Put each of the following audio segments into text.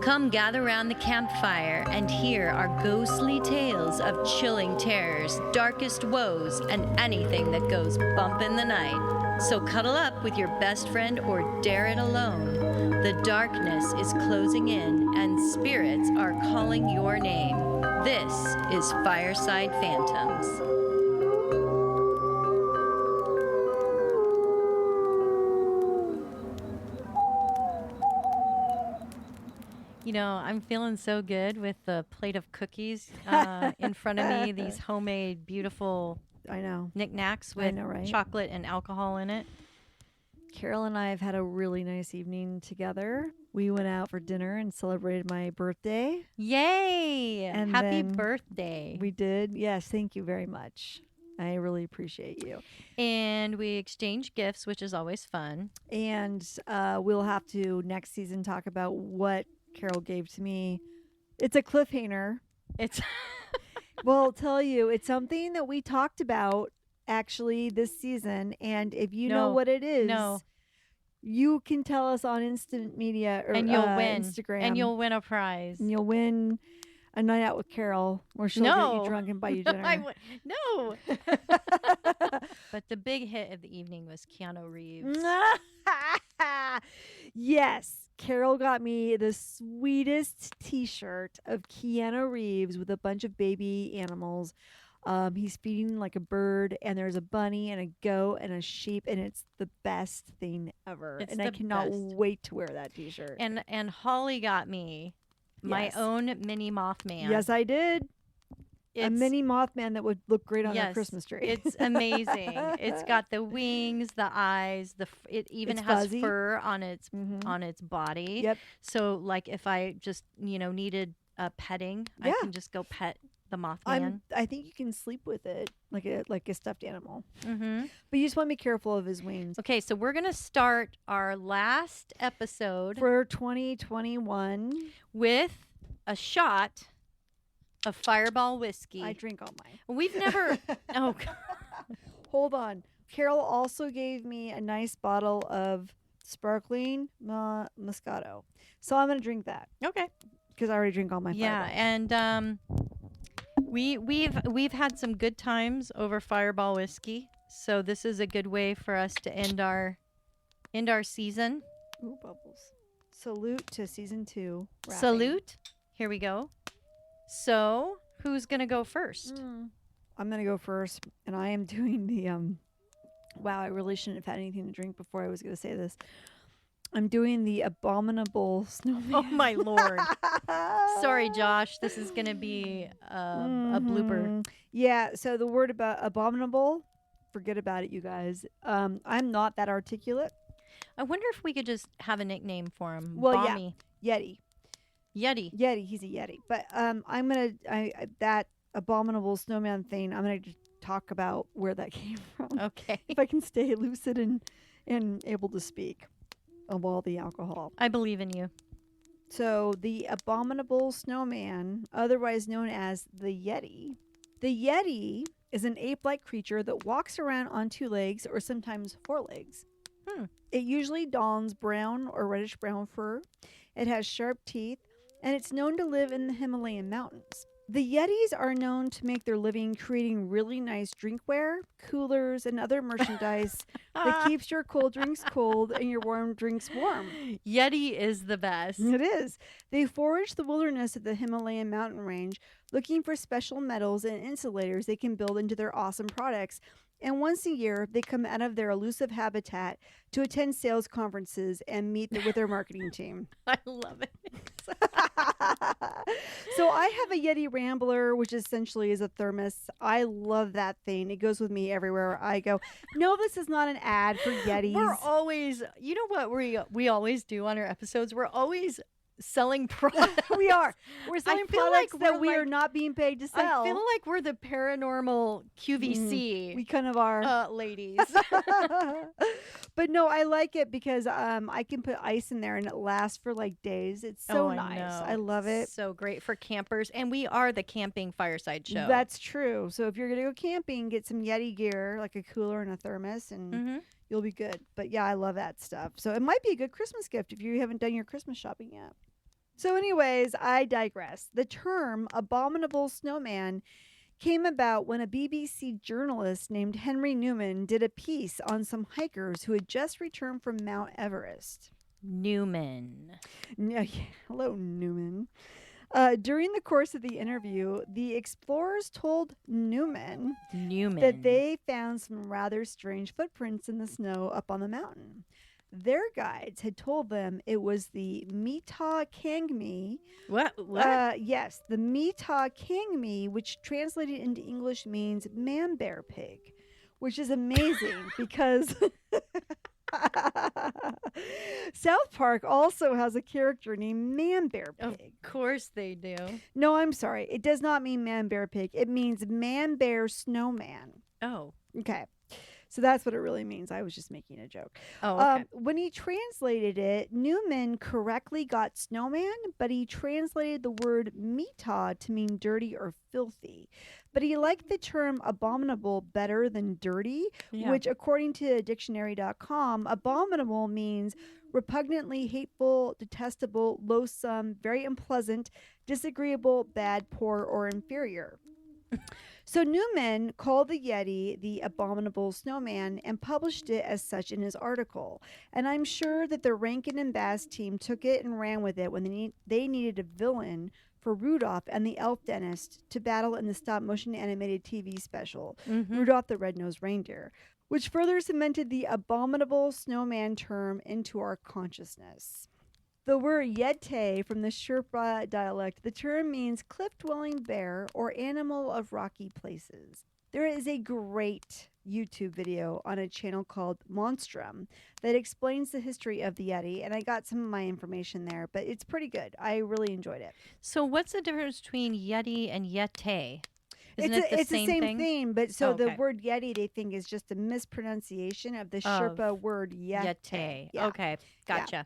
Come gather round the campfire and hear our ghostly tales of chilling terrors, darkest woes, and anything that goes bump in the night. So cuddle up with your best friend or dare it alone. The darkness is closing in and spirits are calling your name. This is Fireside Phantoms. You know, I'm feeling so good with the plate of cookies in front of me, these homemade, beautiful knickknacks with chocolate and alcohol in it. Carol and I have had a really nice evening together. We went out for dinner and celebrated my birthday. Yay! And happy birthday. We did. Yes, thank you very much. I really appreciate you. And we exchanged gifts, which is always fun. And we'll have to next season talk about what Carol gave to me. It's a cliffhanger. Well, I'll tell you, it's something that we talked about actually this season, and if you know what it is, you can tell us on instant media or and you'll win Instagram, and you'll win a prize, and you'll win a night out with Carol, where she'll get you drunk and buy you dinner. No. But the big hit of the evening was Keanu Reeves. Yes, Carol got me the sweetest T-shirt of Keanu Reeves with a bunch of baby animals. He's feeding like a bird, and there's a bunny and a goat and a sheep, and it's the best thing ever. And I cannot wait to wear that T-shirt. And Holly got me my own mini Mothman. Yes, I did. A mini Mothman that would look great on a Christmas tree. It's amazing. It's got the wings, the eyes, it even has fuzzy fur on its body. Yep. So like if I just needed petting, I can just go pet the Mothman. I think you can sleep with it like a stuffed animal. Mm-hmm. But you just want to be careful of his wings. Okay, so we're gonna start our last episode for 2021 with a shot of Fireball whiskey. I drink all mine. We've never. Oh, hold on. Carol also gave me a nice bottle of sparkling Moscato, so I'm gonna drink that. Okay. Because I already drink all my. Yeah, and we've had some good times over Fireball whiskey, so this is a good way for us to end our season. Ooh, bubbles! Salute to season 2. Wrapping. Salute. Here we go. So, who's going to go first? I'm going to go first, and I am doing the, wow, I really shouldn't have had anything to drink before I was going to say this. I'm doing the Abominable Snowman. Oh, my Lord. Sorry, Josh. This is going to be a blooper. Yeah, so the word about abominable, forget about it, you guys. I'm not that articulate. I wonder if we could just have a nickname for him. Well, Bommy. Yeah, Yeti. Yeti. He's a Yeti. But I'm gonna that Abominable Snowman thing. I'm gonna talk about where that came from. Okay. If I can stay lucid and able to speak of all the alcohol. I believe in you. So the Abominable Snowman, otherwise known as the Yeti. The Yeti is an ape-like creature that walks around on 2 legs or sometimes 4 legs. It usually dons brown or reddish brown fur. It has sharp teeth, and it's known to live in the Himalayan mountains. The Yetis are known to make their living creating really nice drinkware, coolers, and other merchandise that keeps your cold drinks cold and your warm drinks warm. Yeti is the best. It is. They forage the wilderness of the Himalayan mountain range, looking for special metals and insulators they can build into their awesome products. And once a year, they come out of their elusive habitat to attend sales conferences and meet with their marketing team. I love it. So I have a Yeti Rambler, which essentially is a thermos. I love that thing. It goes with me everywhere I go. No, this is not an ad for Yetis. We're always, you know what we always do on our episodes? We're always selling products. We are. We're selling products that we are not being paid to sell. I feel like we're the paranormal QVC. We kind of are. Ladies. But no, I like it because I can put ice in there and it lasts for like days. It's so nice. I love it. So great for campers. And we are the camping fireside show. That's true. So if you're going to go camping, get some Yeti gear, like a cooler and a thermos, and you'll be good. But yeah, I love that stuff. So it might be a good Christmas gift if you haven't done your Christmas shopping yet. So, anyways, I digress. The term abominable snowman came about when a BBC journalist named Henry Newman did a piece on some hikers who had just returned from Mount Everest. Newman. Yeah, hello, Newman. During the course of the interview, the explorers told Newman that they found some rather strange footprints in the snow up on the mountain. Their guides had told them it was the Mita Kangmi. What? Yes, the Mita Kangmi, which translated into English means man bear pig, which is amazing because South Park also has a character named Man Bear Pig. Of course they do. No, I'm sorry. It does not mean Man Bear Pig. It means Man Bear Snowman. Oh. Okay. So that's what it really means. I was just making a joke. Oh, okay. When he translated it, Newman correctly got snowman, but he translated the word mita to mean dirty or filthy. But he liked the term abominable better than dirty, which, according to dictionary.com, abominable means repugnantly hateful, detestable, loathsome, very unpleasant, disagreeable, bad, poor, or inferior. So Newman called the Yeti the Abominable Snowman and published it as such in his article. And I'm sure that the Rankin and Bass team took it and ran with it when they needed a villain for Rudolph and the Elf Dentist to battle in the stop-motion animated TV special, Rudolph the Red-Nosed Reindeer, which further cemented the Abominable Snowman term into our consciousness. The word Yeti from the Sherpa dialect, the term means cliff-dwelling bear or animal of rocky places. There is a great YouTube video on a channel called Monstrum that explains the history of the Yeti, and I got some of my information there, but it's pretty good. I really enjoyed it. So what's the difference between Yeti and Yeti? It's the same thing, but the word Yeti they think is just a mispronunciation of the Sherpa word Yeti. Yeah. Okay, gotcha. Yeah.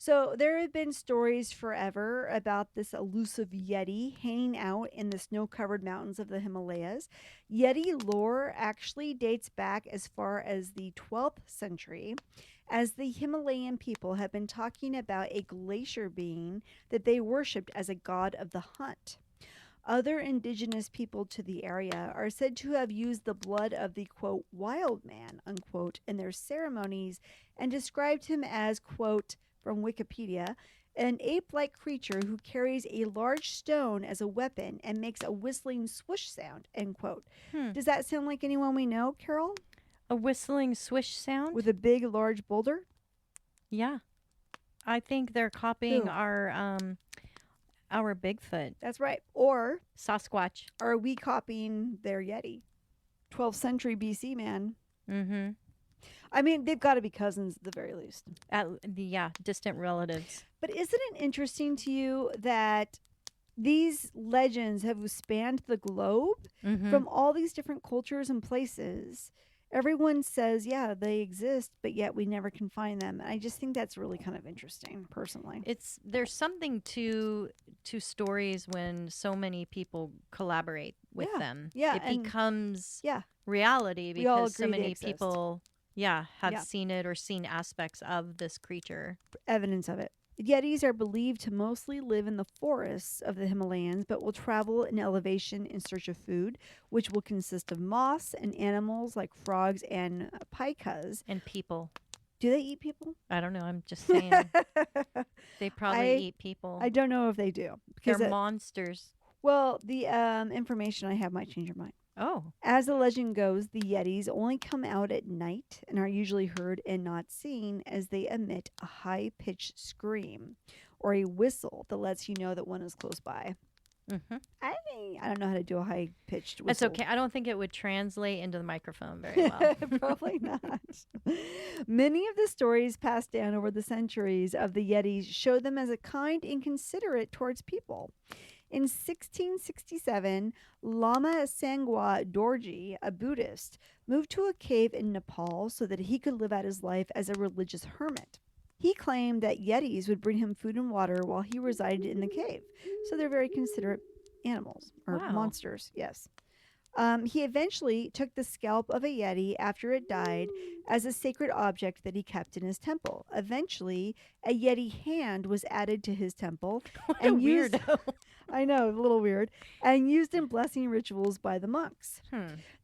So there have been stories forever about this elusive Yeti hanging out in the snow-covered mountains of the Himalayas. Yeti lore actually dates back as far as the 12th century, as the Himalayan people have been talking about a glacier being that they worshipped as a god of the hunt. Other indigenous people to the area are said to have used the blood of the, quote, wild man, unquote, in their ceremonies and described him as, quote, from Wikipedia, an ape-like creature who carries a large stone as a weapon and makes a whistling swoosh sound, end quote. Does that sound like anyone we know, Carol? A whistling swish sound? With a big, large boulder? Yeah. I think they're copying our Bigfoot. That's right. Or Sasquatch. Are we copying their Yeti? 12th century BC, man. Mm-hmm. I mean, they've got to be cousins at the very least. Distant relatives. But isn't it interesting to you that these legends have spanned the globe from all these different cultures and places? Everyone says, yeah, they exist, but yet we never can find them. And I just think that's really kind of interesting, personally. There's something to stories when so many people collaborate with them. Yeah, it becomes reality because so many people have seen it or seen aspects of this creature. Evidence of it. Yetis are believed to mostly live in the forests of the Himalayas, but will travel in elevation in search of food, which will consist of moss and animals like frogs and pikas. And people. Do they eat people? I don't know. I'm just saying. They probably eat people. I don't know if they do. They're monsters. Well, the information I have might change your mind. Oh. As the legend goes, the Yetis only come out at night and are usually heard and not seen as they emit a high-pitched scream or a whistle that lets you know that one is close by. I don't know how to do a high-pitched whistle. That's okay. I don't think it would translate into the microphone very well. Probably not. Many of the stories passed down over the centuries of the Yetis show them as a kind and considerate towards people. In 1667, Lama Sangwa Dorji, a Buddhist, moved to a cave in Nepal so that he could live out his life as a religious hermit. He claimed that Yetis would bring him food and water while he resided in the cave. So they're very considerate animals, or monsters, yes. He eventually took the scalp of a Yeti after it died as a sacred object that he kept in his temple. Eventually, a Yeti hand was added to his temple What and a used weirdo. I know, a little weird, and used in blessing rituals by the monks.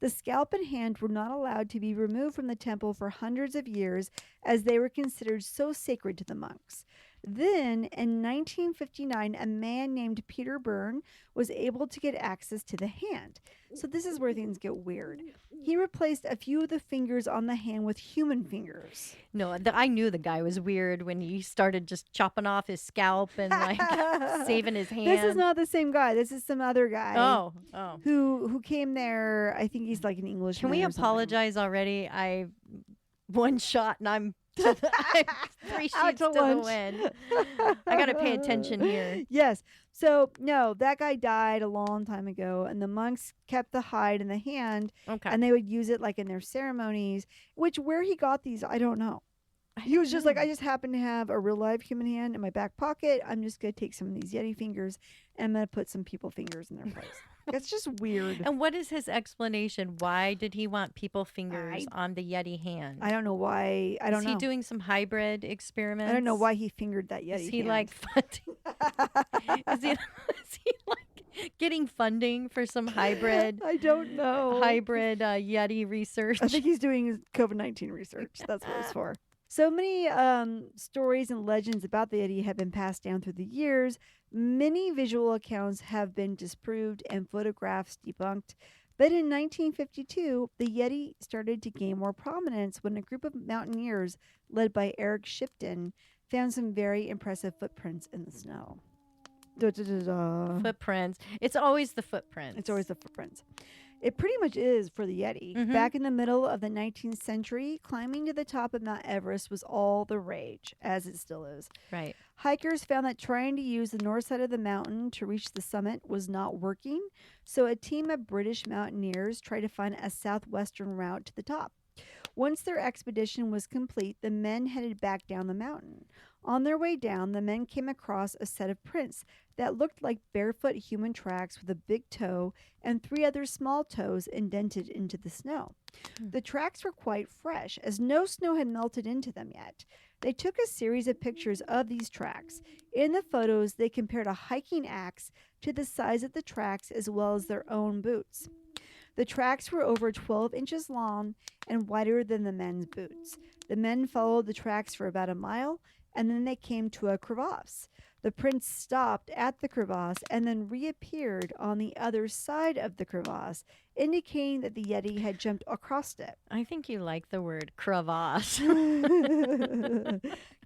The scalp and hand were not allowed to be removed from the temple for hundreds of years as they were considered so sacred to the monks. Then, in 1959, a man named Peter Byrne was able to get access to the hand. So this is where things get weird. He replaced a few of the fingers on the hand with human fingers. No, I knew the guy was weird when he started just chopping off his scalp and like saving his hand. This is not the same guy. This is some other guy. Oh. Who came there? I think he's like an Englishman. Can we or something. apologize already? I one shot and I'm 3 sheets to the wind. I got to pay attention here. Yes. So, no, that guy died a long time ago, and the monks kept the hide in the hand, Okay. and they would use it like in their ceremonies, which where he got these, I don't know. He was just like, I just happen to have a real live human hand in my back pocket. I'm just going to take some of these Yeti fingers, and I'm going to put some people fingers in their place. It's just weird. And what is his explanation? Why did he want people fingers on the Yeti hand? I don't know why. I don't know. Is he doing some hybrid experiments? I don't know why he fingered that Yeti Is he hand. like funding? is he like getting funding for some hybrid? I don't know. Hybrid Yeti research. I think he's doing COVID-19 research. That's what it's for. So many stories and legends about the Yeti have been passed down through the years. Many visual accounts have been disproved and photographs debunked. But in 1952, the Yeti started to gain more prominence when a group of mountaineers led by Eric Shipton found some very impressive footprints in the snow. Footprints. It's always the footprints. It's always the footprints. It pretty much is for the Yeti. Mhm. Back in the middle of the 19th century, climbing to the top of Mount Everest was all the rage, as it still is. Right. Hikers found that trying to use the north side of the mountain to reach the summit was not working, so a team of British mountaineers tried to find a southwestern route to the top. Once their expedition was complete, the men headed back down the mountain. On their way down, the men came across a set of prints that looked like barefoot human tracks with a big toe and 3 other small toes indented into the snow. The tracks were quite fresh, as no snow had melted into them yet. They took a series of pictures of these tracks. In the photos, they compared a hiking axe to the size of the tracks as well as their own boots. The tracks were over 12 inches long and wider than the men's boots. The men followed the tracks for about a mile, and then they came to a crevasse. The prints stopped at the crevasse and then reappeared on the other side of the crevasse, indicating that the Yeti had jumped across it. I think you like the word crevasse.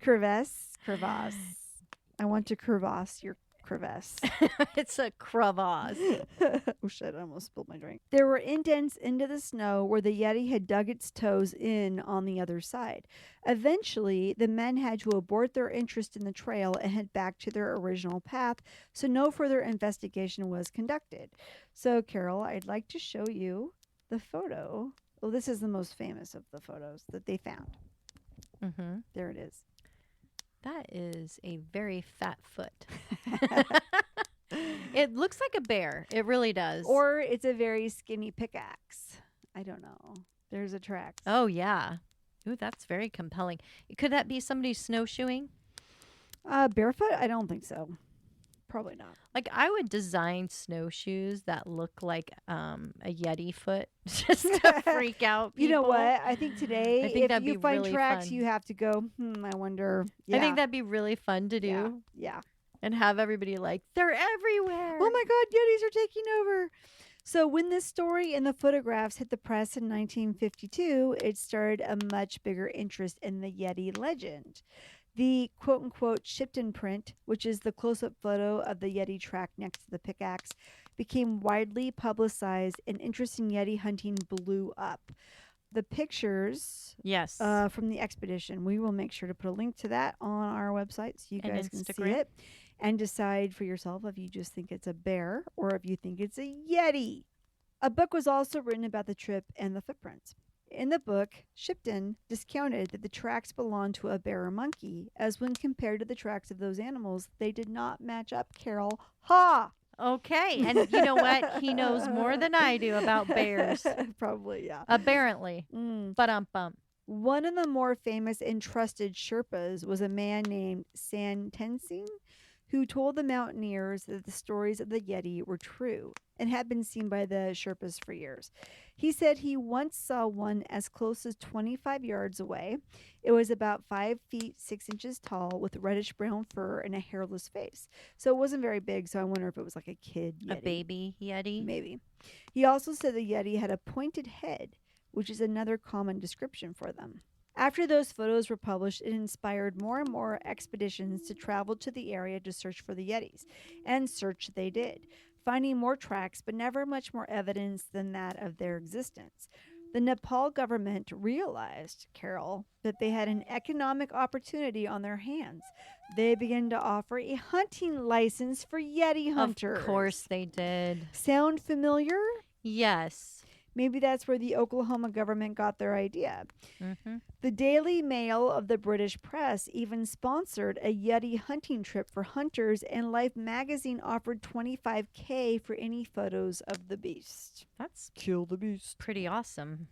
Crevasse. I want to crevasse your crevasse. It's a crevasse. Oh shit, I almost spilled my drink. There were indents into the snow where the Yeti had dug its toes in on the other side. Eventually, the men had to abort their interest in the trail and head back to their original path, so no further investigation was conducted. So, Carol, I'd like to show you the photo. Well, this is the most famous of the photos that they found. Mm-hmm. There it is. That is a very fat foot. It looks like a bear. It really does. Or it's a very skinny pickaxe. I don't know. There's a track. Oh, yeah. Ooh, that's very compelling. Could that be somebody snowshoeing? Barefoot? I don't think so. Probably not. Like, I would design snowshoes that look like a Yeti foot just to freak out people. You know what? I think today, I think if that'd you be find really tracks, fun. you have to go, I wonder. Yeah. I think that'd be really fun to do. Yeah. And have everybody like, they're everywhere. Oh my God, Yetis are taking over. So when this story and the photographs hit the press in 1952, it started a much bigger interest in the Yeti legend. The quote-unquote Shipton print, which is the close-up photo of the Yeti track next to the pickaxe, became widely publicized and interest in Yeti hunting blew up. The pictures Yes. from the expedition, we will make sure to put a link to that on our website so you And guys can see Instagram. it and decide for yourself if you just think it's a bear or if you think it's a Yeti. A book was also written about the trip and the footprints. In the book, Shipton discounted that the tracks belonged to a bear or monkey, as when compared to the tracks of those animals, they did not match up, Carol. Ha! Okay. And you know what? He knows more than I do about bears. Probably, yeah. Apparently. Mm. Bump. One of the more famous and trusted Sherpas was a man named San Tenzing, who told the mountaineers that the stories of the Yeti were true and had been seen by the Sherpas for years. He said he once saw one as close as 25 yards away. It was about 5 feet 6 inches tall with reddish brown fur and a hairless face. So it wasn't very big, so I wonder if it was like a kid Yeti. A baby Yeti? Maybe. He also said the Yeti had a pointed head, which is another common description for them. After those photos were published, it inspired more and more expeditions to travel to the area to search for the Yetis. And search they did, finding more tracks, but never much more evidence than that of their existence. The Nepal government realized, Carol, that they had an economic opportunity on their hands. They began to offer a hunting license for Yeti hunters. Of course they did. Sound familiar? Yes. Maybe that's where the Oklahoma government got their idea. Mm-hmm. The Daily Mail of the British press even sponsored a Yeti hunting trip for hunters, and Life magazine offered $25,000 for any photos of the beast. That's Kill the beast. pretty awesome.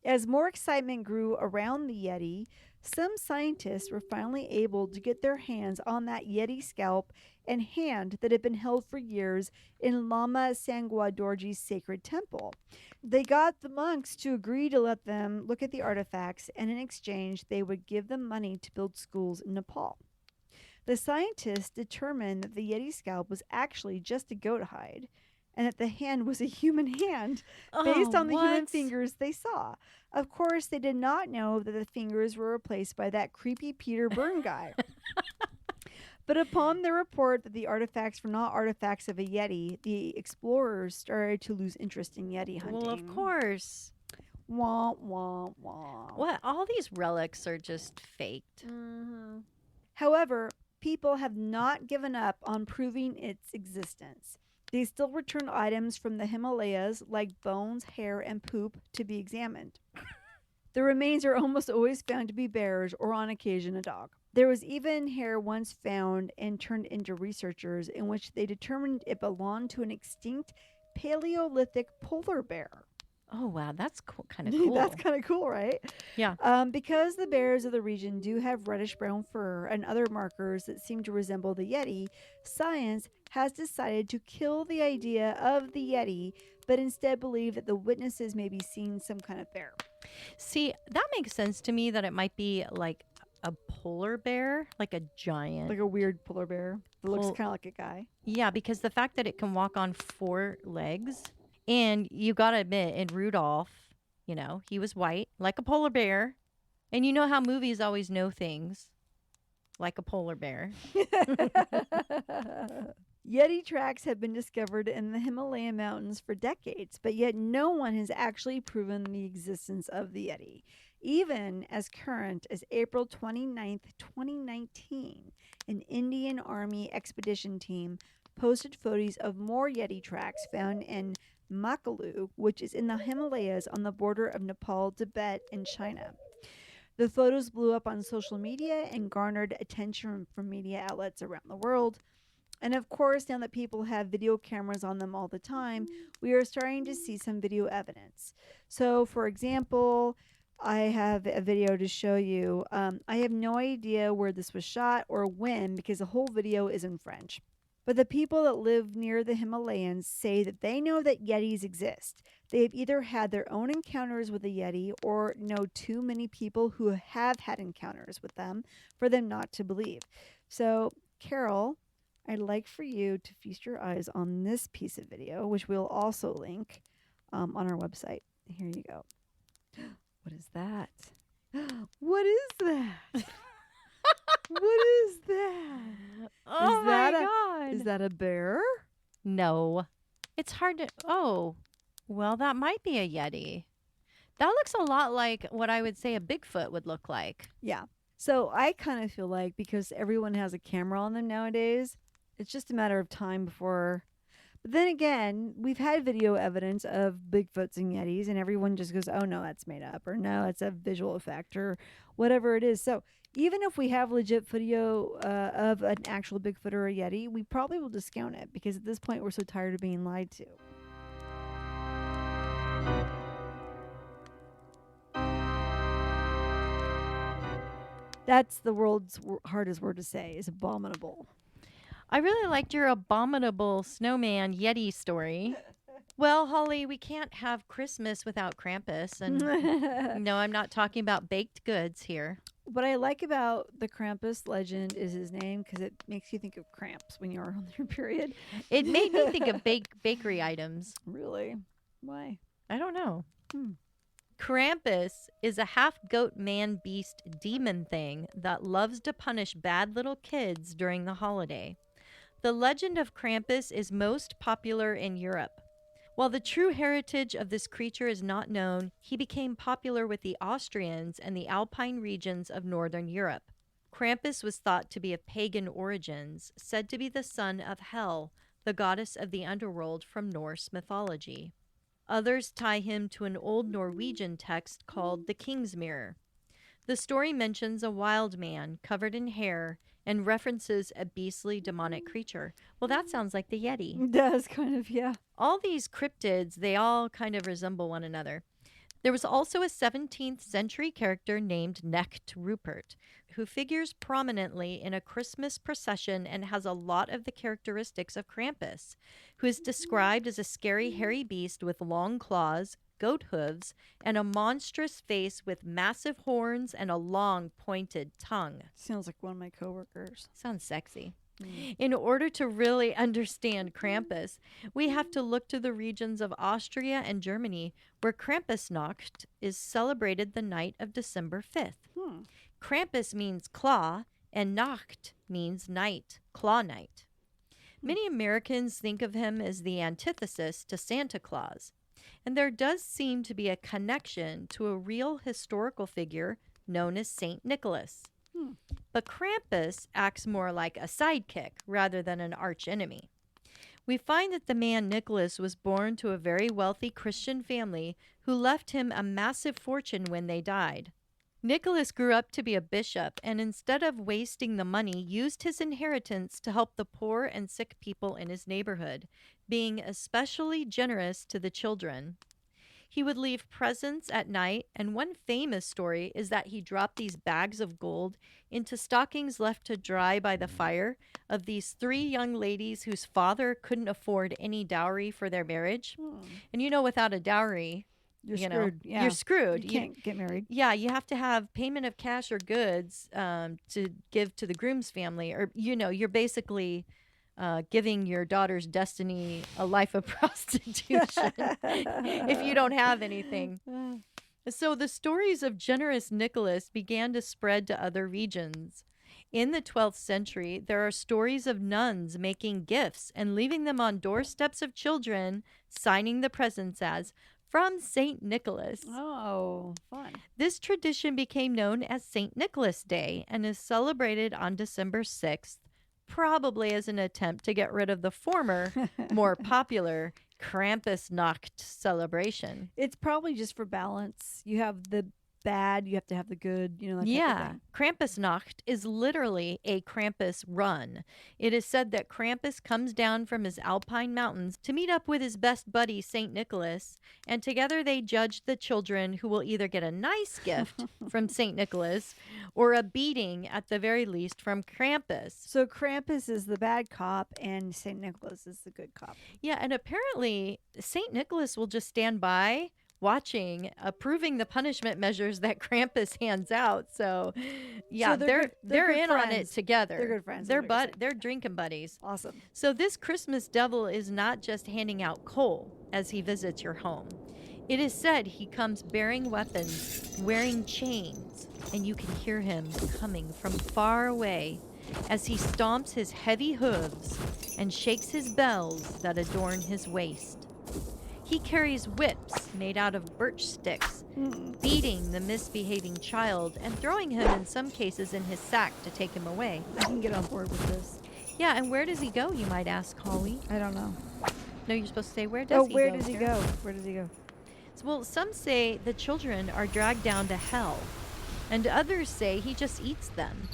As more excitement grew around the Yeti, some scientists were finally able to get their hands on that Yeti scalp and hand that had been held for years in Lama Sangwa Dorji's sacred temple. They got the monks to agree to let them look at the artifacts, and in exchange, they would give them money to build schools in Nepal. The scientists determined that the Yeti scalp was actually just a goat hide, and that the hand was a human hand based on the human fingers they saw. Of course, they did not know that the fingers were replaced by that creepy Peter Byrne guy. But upon the report that the artifacts were not artifacts of a Yeti, the explorers started to lose interest in Yeti hunting. Well, of course. Wah, wah, wah. What? All these relics are just faked. Mm-hmm. However, people have not given up on proving its existence. They still return items from the Himalayas, like bones, hair, and poop, to be examined. The remains are almost always found to be bears or, on occasion, a dog. There was even hair once found and turned into researchers, in which they determined it belonged to an extinct Paleolithic polar bear. Oh, wow. That's kind of cool. That's kind of cool, right? Yeah. Because the bears of the region do have reddish brown fur and other markers that seem to resemble the Yeti, science has decided to kill the idea of the Yeti, but instead believe that the witnesses may be seeing some kind of bear. See, that makes sense to me that it might be like a polar bear, like a giant. Like a weird polar bear that looks kind of like a guy. Yeah, because the fact that it can walk on 4 legs, and you got to admit, in Rudolph, you know, he was white, like a polar bear. And you know how movies always know things like a polar bear. Yeti tracks have been discovered in the Himalaya mountains for decades, but yet no one has actually proven the existence of the Yeti. Even as current as April 29th, 2019, an Indian Army expedition team posted photos of more Yeti tracks found in Makalu, which is in the Himalayas on the border of Nepal, Tibet, and China. The photos blew up on social media and garnered attention from media outlets around the world. And of course, now that people have video cameras on them all the time, we are starting to see some video evidence. So, for example, I have a video to show you. I have no idea where this was shot or when, because the whole video is in French. But the people that live near the Himalayas say that they know that Yetis exist. They have either had their own encounters with a Yeti or know too many people who have had encounters with them for them not to believe. So, Carol, I'd like for you to feast your eyes on this piece of video, which we'll also link on our website. Here you go. What is that? What is that? What is that? Oh, my God. Is that a bear? No. It's hard to... Oh, well, that might be a Yeti. That looks a lot like what I would say a Bigfoot would look like. Yeah. So I kind of feel like because everyone has a camera on them nowadays, it's just a matter of time before... But then again, we've had video evidence of Bigfoots and Yetis, and everyone just goes, oh, no, that's made up, or no, it's a visual effect, or whatever it is. So Even if we have legit video of an actual Bigfoot or a Yeti, we probably will discount it because at this point we're so tired of being lied to. That's the world's hardest word to say, is abominable. I really liked your Abominable Snowman Yeti story. Well, Holly, we can't have Christmas without Krampus. And no, I'm not talking about baked goods here. What I like about the Krampus legend is his name because it makes you think of cramps when you're on your period. It made me think of bakery items. Really? Why? I don't know. Hmm. Krampus is a half-goat man-beast demon thing that loves to punish bad little kids during the holiday. The legend of Krampus is most popular in Europe. While the true heritage of this creature is not known, he became popular with the Austrians and the Alpine regions of northern Europe. Krampus was thought to be of pagan origins, said to be the son of Hel, the goddess of the underworld from Norse mythology. Others tie him to an old Norwegian text called the King's Mirror. The story mentions a wild man covered in hair and references a beastly demonic creature. Well, that sounds like the Yeti. It does, kind of, yeah. All these cryptids, they all kind of resemble one another. There was also a 17th century character named Knecht Rupert, who figures prominently in a Christmas procession and has a lot of the characteristics of Krampus, who is described as a scary hairy beast with long claws, goat hooves, and a monstrous face with massive horns and a long pointed tongue. Sounds like one of my coworkers. Sounds sexy. In order to really understand Krampus, we have to look to the regions of Austria and Germany, where Krampusnacht is celebrated the night of December 5th. Krampus means claw, and Nacht means night, claw night. Many Americans think of him as the antithesis to Santa Claus, and there does seem to be a connection to a real historical figure known as Saint Nicholas. But Krampus acts more like a sidekick rather than an archenemy. We find that the man Nicholas was born to a very wealthy Christian family who left him a massive fortune when they died. Nicholas grew up to be a bishop and instead of wasting the money, used his inheritance to help the poor and sick people in his neighborhood, being especially generous to the children. He would leave presents at night, and one famous story is that he dropped these bags of gold into stockings left to dry by the fire of these 3 young ladies whose father couldn't afford any dowry for their marriage. And without a dowry, You're you screwed. know, you're screwed. You can't get married. Yeah, you have to have payment of cash or goods to give to the groom's family, or you're basically giving your daughter's destiny a life of prostitution if you don't have anything. So the stories of generous Nicholas began to spread to other regions. In the 12th century, there are stories of nuns making gifts and leaving them on doorsteps of children, signing the presents as from St. Nicholas. Oh, fun. This tradition became known as St. Nicholas Day and is celebrated on December 6th, probably as an attempt to get rid of the former, more popular Krampusnacht celebration. It's probably just for balance. You have the bad, you have to have the good, that type of thing. Krampusnacht is literally a Krampus run. It is said that Krampus comes down from his alpine mountains to meet up with his best buddy, St. Nicholas, and together they judge the children who will either get a nice gift from St. Nicholas or a beating at the very least from Krampus. So Krampus is the bad cop and St. Nicholas is the good cop. Yeah, and apparently St. Nicholas will just stand by watching, approving the punishment measures that Krampus hands out. So, yeah, So they're good in on it friends. together. They're good friends, is They're what you're saying. they're drinking buddies. Awesome. So this Christmas devil is not just handing out coal as he visits your home. It is said he comes bearing weapons, wearing chains, and you can hear him coming from far away as he stomps his heavy hooves and shakes his bells that adorn his waist. He carries whips made out of birch sticks, beating the misbehaving child and throwing him in some cases in his sack to take him away. I can get on board with this. Yeah, and where does he go, you might ask, Holly? I don't know. No, you're supposed to say, where does he go? Where does he Karen? go? Where does he go? Well, some say the children are dragged down to hell. and others say he just eats them.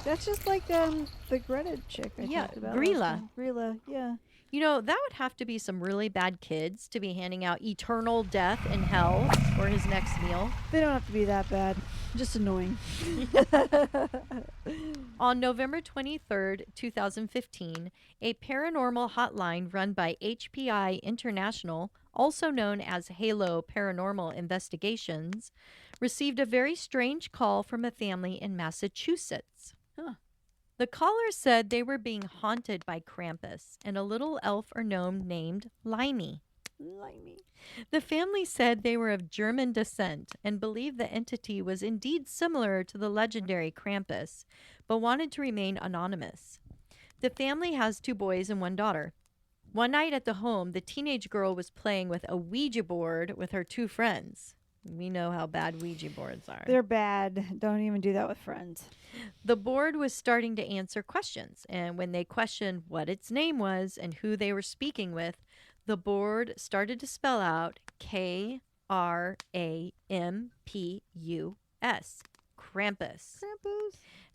That's just like the Greta chick I Yeah, talked about. Grilla. last time. Grilla, yeah. You know, that would have to be some really bad kids to be handing out eternal death in hell for his next meal. They don't have to be that bad. Just annoying. On November 23rd, 2015, a paranormal hotline run by HPI International, also known as Halo Paranormal Investigations, received a very strange call from a family in Massachusetts. Huh. The caller said they were being haunted by Krampus and a little elf or gnome named Limey. Limey. The family said they were of German descent and believed the entity was indeed similar to the legendary Krampus, but wanted to remain anonymous. The family has 2 boys and 1 daughter. One night at the home, the teenage girl was playing with a Ouija board with her 2 friends. We know how bad Ouija boards are. They're bad. Don't even do that with friends. The board was starting to answer questions, and when they questioned what its name was and who they were speaking with, the board started to spell out Krampus, Krampus. Krampus.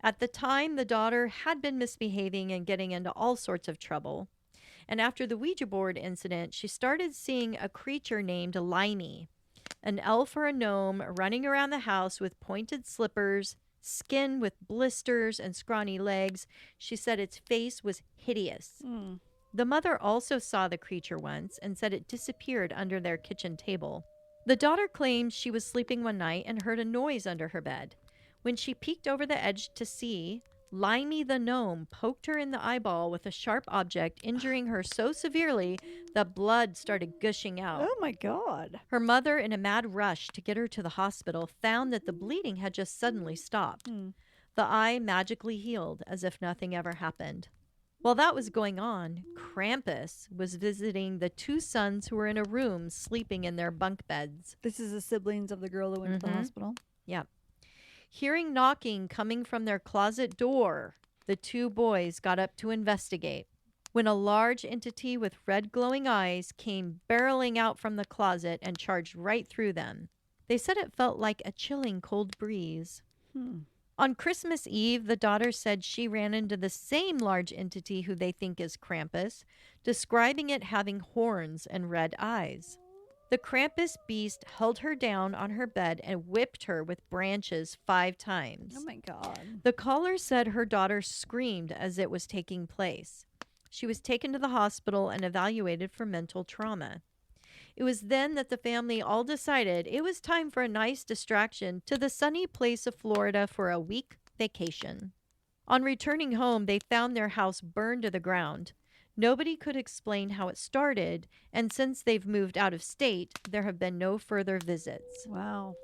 At the time, the daughter had been misbehaving and getting into all sorts of trouble. And after the Ouija board incident, she started seeing a creature named Limey, an elf or a gnome running around the house with pointed slippers, skin with blisters and scrawny legs. She said its face was hideous. The mother also saw the creature once and said it disappeared under their kitchen table. The daughter claimed she was sleeping one night and heard a noise under her bed. When she peeked over the edge to see, Limey the gnome poked her in the eyeball with a sharp object, injuring her so severely that blood started gushing out. Oh my God. Her mother, in a mad rush to get her to the hospital, found that the bleeding had just suddenly stopped. The eye magically healed as if nothing ever happened. While that was going on, Krampus was visiting the 2 sons who were in a room sleeping in their bunk beds. This is the siblings of the girl that went to the hospital. Yeah. Hearing knocking coming from their closet door, the 2 boys got up to investigate. When a large entity with red glowing eyes came barreling out from the closet and charged right through them. They said it felt like a chilling cold breeze. On Christmas Eve, the daughter said she ran into the same large entity who they think is Krampus, describing it having horns and red eyes. The Krampus beast held her down on her bed and whipped her with branches 5 times. Oh my God. The caller said her daughter screamed as it was taking place. She was taken to the hospital and evaluated for mental trauma. It was then that the family all decided it was time for a nice distraction to the sunny place of Florida for a week vacation. On returning home, they found their house burned to the ground. Nobody could explain how it started, and since they've moved out of state, there have been no further visits. Wow.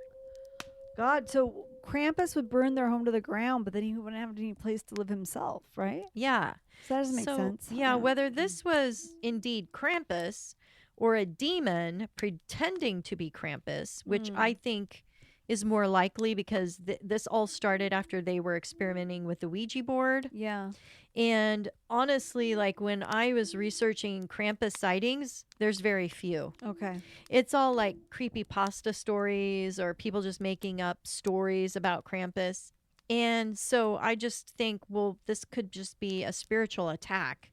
God, so Krampus would burn their home to the ground, but then he wouldn't have any place to live himself, right? Yeah. So that doesn't make sense. Yeah, whether this was indeed Krampus or a demon pretending to be Krampus, which I think is more likely because this all started after they were experimenting with the Ouija board. Yeah. And honestly, like when I was researching Krampus sightings, there's very few. Okay. It's all like creepypasta stories or people just making up stories about Krampus. And so I just think, well, this could just be a spiritual attack.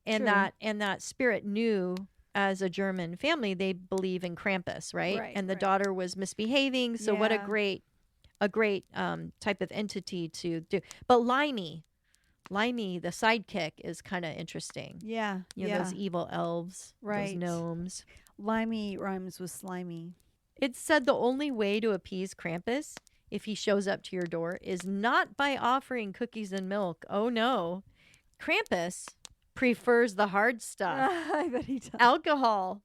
And True. that spirit knew, as a German family, they believe in Krampus, right? And the daughter was misbehaving. So what a great type of entity to do. But Limey, the sidekick, is kind of interesting. Yeah. You know, those evil elves, those gnomes. Limey rhymes with slimy. It's said the only way to appease Krampus, if he shows up to your door, is not by offering cookies and milk. Oh no. Krampus prefers the hard stuff. I bet he does. Alcohol.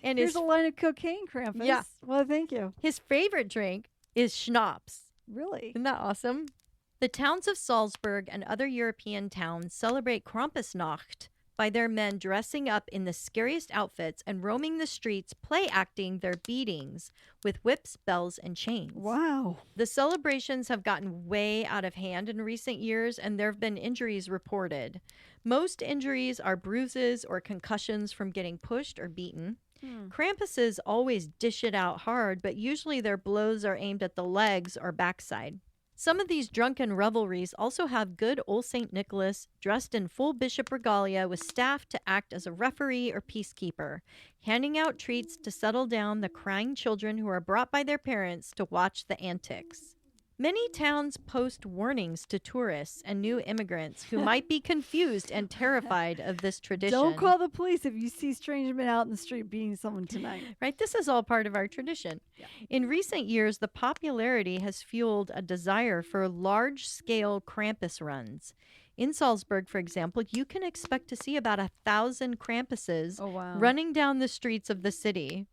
And Here's a line of cocaine, Krampus. Yeah. Well, thank you. His favorite drink is schnapps. Really? Isn't that awesome? The towns of Salzburg and other European towns celebrate Krampusnacht by their men dressing up in the scariest outfits and roaming the streets, play acting their beatings with whips, bells, and chains. Wow. The celebrations have gotten way out of hand in recent years, and there have been injuries reported. Most injuries are bruises or concussions from getting pushed or beaten. Krampuses always dish it out hard, but usually their blows are aimed at the legs or backside. Some of these drunken revelries also have good old St. Nicholas dressed in full bishop regalia with staff to act as a referee or peacekeeper, handing out treats to settle down the crying children who are brought by their parents to watch the antics. Many towns post warnings to tourists and new immigrants who might be confused and terrified of this tradition. Don't call the police if you see strange men out in the street beating someone tonight. Right? This is all part of our tradition. Yeah. In recent years, the popularity has fueled a desire for large-scale Krampus runs. In Salzburg, for example, you can expect to see about 1,000 Krampuses running down the streets of the city.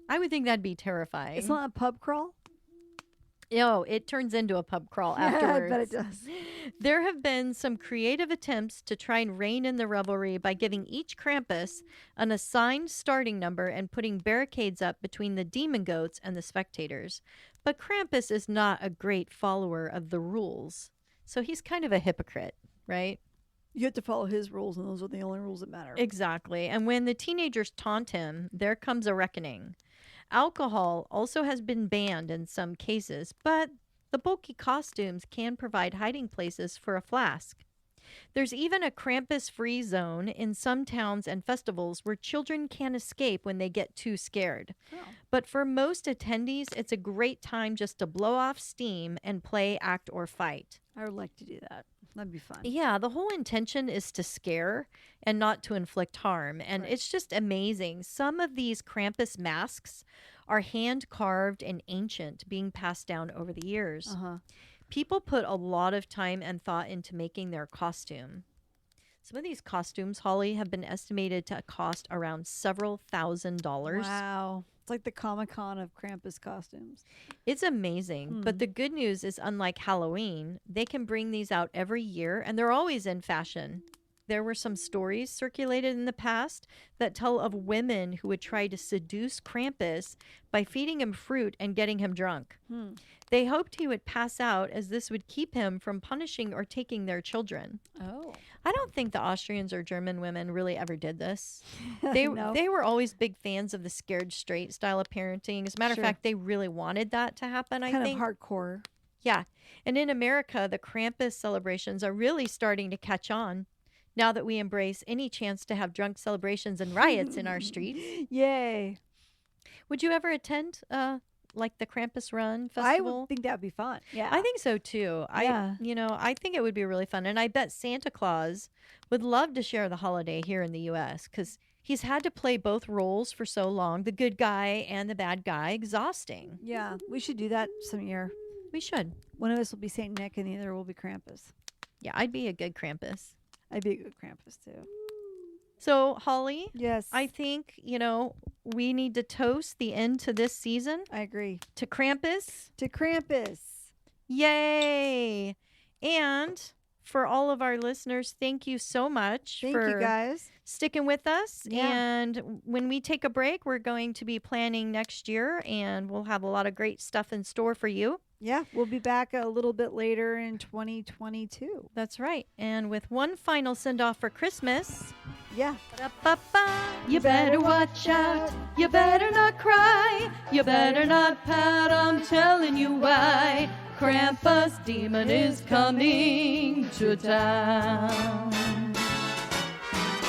I would think that'd be terrifying. It's not a pub crawl? No, it turns into a pub crawl afterwards. I bet it does. There have been some creative attempts to try and rein in the revelry by giving each Krampus an assigned starting number and putting barricades up between the demon goats and the spectators. But Krampus is not a great follower of the rules, so he's kind of a hypocrite, right? You have to follow his rules, and those are the only rules that matter. Exactly. And when the teenagers taunt him, there comes a reckoning. Alcohol also has been banned in some cases, but the bulky costumes can provide hiding places for a flask. There's even a Krampus-free zone in some towns and festivals where children can escape when they get too scared. Oh. But for most attendees, it's a great time just to blow off steam and play, act, or fight. I would like to do that. That'd be fun. Yeah, the whole intention is to scare and not to inflict harm. And Right. it's just amazing. Some of these Krampus masks are hand-carved and ancient, being passed down over the years. Uh-huh. People put a lot of time and thought into making their costume. Some of these costumes, Holly, have been estimated to cost around several $1,000s. Wow. It's like the Comic-Con of Krampus costumes. It's amazing. But the good news is, unlike Halloween, they can bring these out every year, and they're always in fashion. There were some stories circulated in the past that tell of women who would try to seduce Krampus by feeding him fruit and getting him drunk. They hoped he would pass out, as this would keep him from punishing or taking their children. Oh. I don't think the Austrians or German women really ever did this. They No. they were always big fans of the scared straight style of parenting. As a matter Sure. of fact, they really wanted that to happen, I Kind think. of hardcore. Yeah. And in America, the Krampus celebrations are really starting to catch on now that we embrace any chance to have drunk celebrations and riots in our streets. Yay. Would you ever attend like the Krampus Run I festival? would think that would be fun. Yeah. I think so too. Yeah. I think it would be really fun. And I bet Santa Claus would love to share the holiday here in the US because he's had to play both roles for so long, the good guy and the bad guy, exhausting. Yeah. We should do that some year. We should. One of us will be Saint Nick and the other will be Krampus. Yeah, I'd be a good Krampus. I'd be a good Krampus too. So, Holly, Yes. I think, we need to toast the end to this season I agree. to Krampus. To Krampus. Yay! And for all of our listeners, thank you so much Thank for you guys. sticking with us. Yeah. And when we take a break, we're going to be planning next year, and we'll have a lot of great stuff in store for you. Yeah. We'll be back a little bit later in 2022. That's right. And with one final send-off for Christmas. Yeah. Ba-da-ba-ba. You better watch out. You better not cry. You better not pout. I'm telling you why. Krampus demon is coming to town.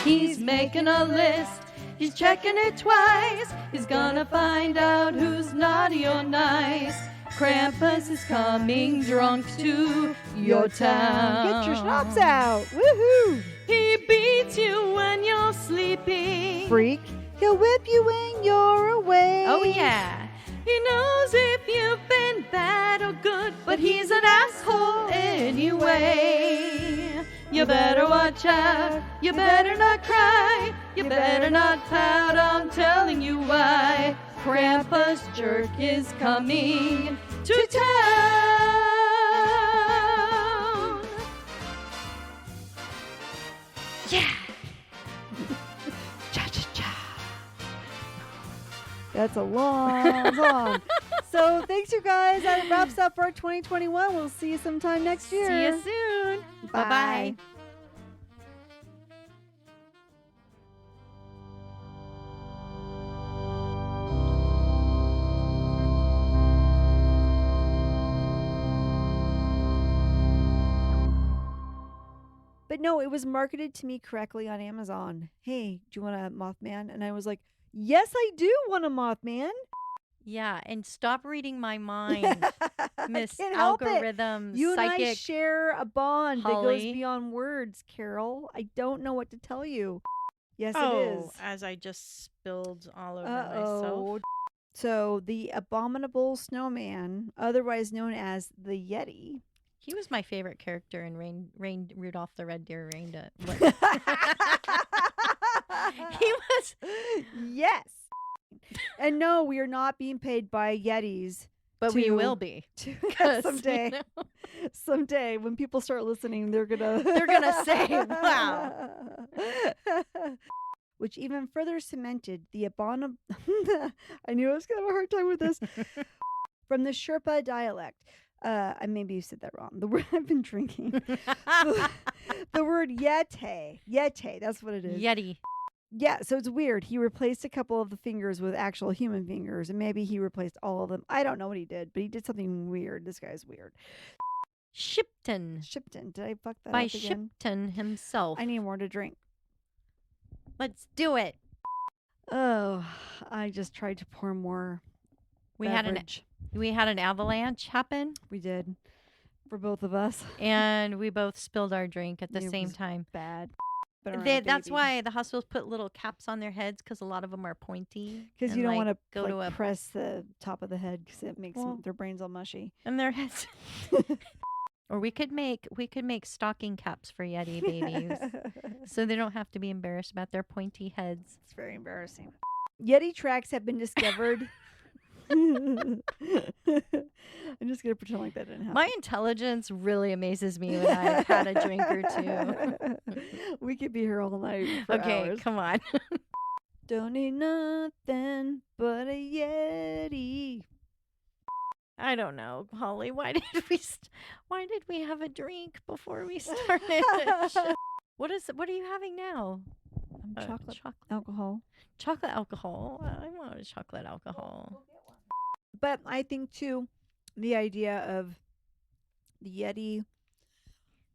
He's making a list. He's checking it twice. He's gonna find out who's naughty or nice. Krampus is coming drunk to your town. Get your schnapps out. Woohoo. He beats you when you're sleeping. Freak. He'll whip you when you're away. Oh, yeah. He knows if you've been bad or good, but he's an asshole anyway. You better watch out. You better not cry. You better not pout. I'm telling you why. Krampus jerk is coming to town. Yeah. Cha-cha-cha. That's a long song. So thanks, you guys. That wraps up our 2021. We'll see you sometime next year. See you soon. Bye-bye. But no, it was marketed to me correctly on Amazon. Hey, do you want a Mothman? And I was like, yes, I do want a Mothman. Yeah, and stop reading my mind, Miss can't help it. Algorithm You and I Psychic. share a bond that goes Holly. beyond words, Carol. I don't know what to tell you. Yes, it Oh, is. as I just spilled all over myself. So the Abominable Snowman, otherwise known as the Yeti. He was my favorite character in Rudolph the Red-Deer Reindeer. He was. Yes. And no, we are not being paid by Yetis. But we will be. Someday. Someday, when people start listening, they're gonna say, wow. Which even further cemented the Abominable. I knew I was gonna have a hard time with this. From the Sherpa dialect. Maybe you said that wrong. The word I've been drinking. The word Yeti. Yeti, that's what it is. Yeti. Yeah, so it's weird. He replaced a couple of the fingers with actual human fingers, and maybe he replaced all of them. I don't know what he did, but he did something weird. This guy's weird. Shipton. Shipton. Did I fuck that By up again? Shipton himself. I need more to drink. Let's do it. Oh, I just tried to pour more We beverage. had an avalanche happen, We did. For both of us. and we both spilled our drink at the It same was time. Bad. But That's why the hospitals put little caps on their heads, because a lot of them are pointy. Because you and, don't like, want go to to a press the top of the head because it makes Well- their brains all mushy. and their heads. Or we could make stocking caps for Yeti babies, so they don't have to be embarrassed about their pointy heads. It's very embarrassing. Yeti tracks have been discovered. I'm just going to pretend like that didn't happen. My intelligence really amazes me when I've had a drink or two. We could be here all night for Okay, hours. come on. Don't need nothing but a Yeti. I don't know, Holly. Why did we have a drink before we started? What are you having now? Chocolate alcohol. Chocolate alcohol. I want a chocolate alcohol. But I think, too, the idea of the Yeti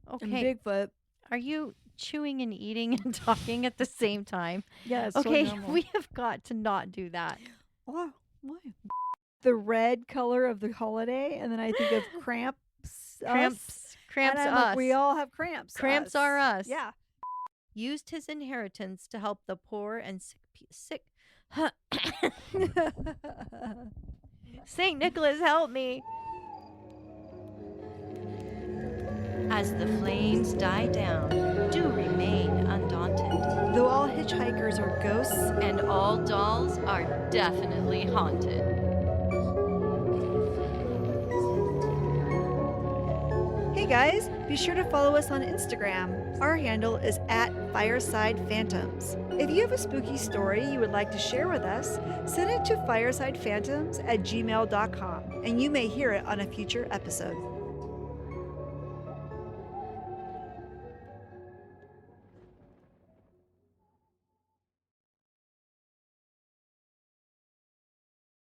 and Okay. Bigfoot. Are you chewing and eating and talking at the same time? Yeah, it's Okay, totally normal. we have got to not do that. Oh, why? The red color of the holiday, and then I think of cramps. Cramps And I'm us. like, we all have cramps. Cramps are us. Yeah. Used his inheritance to help the poor and sick. St. Nicholas, help me. As the flames die down, do remain undaunted. Though all hitchhikers are ghosts, And all dolls are definitely haunted. hey guys, be sure to follow us on Instagram. Our handle is @FiresidePhantoms. If you have a spooky story you would like to share with us, send it to firesidephantoms@gmail.com, and you may hear it on a future episode.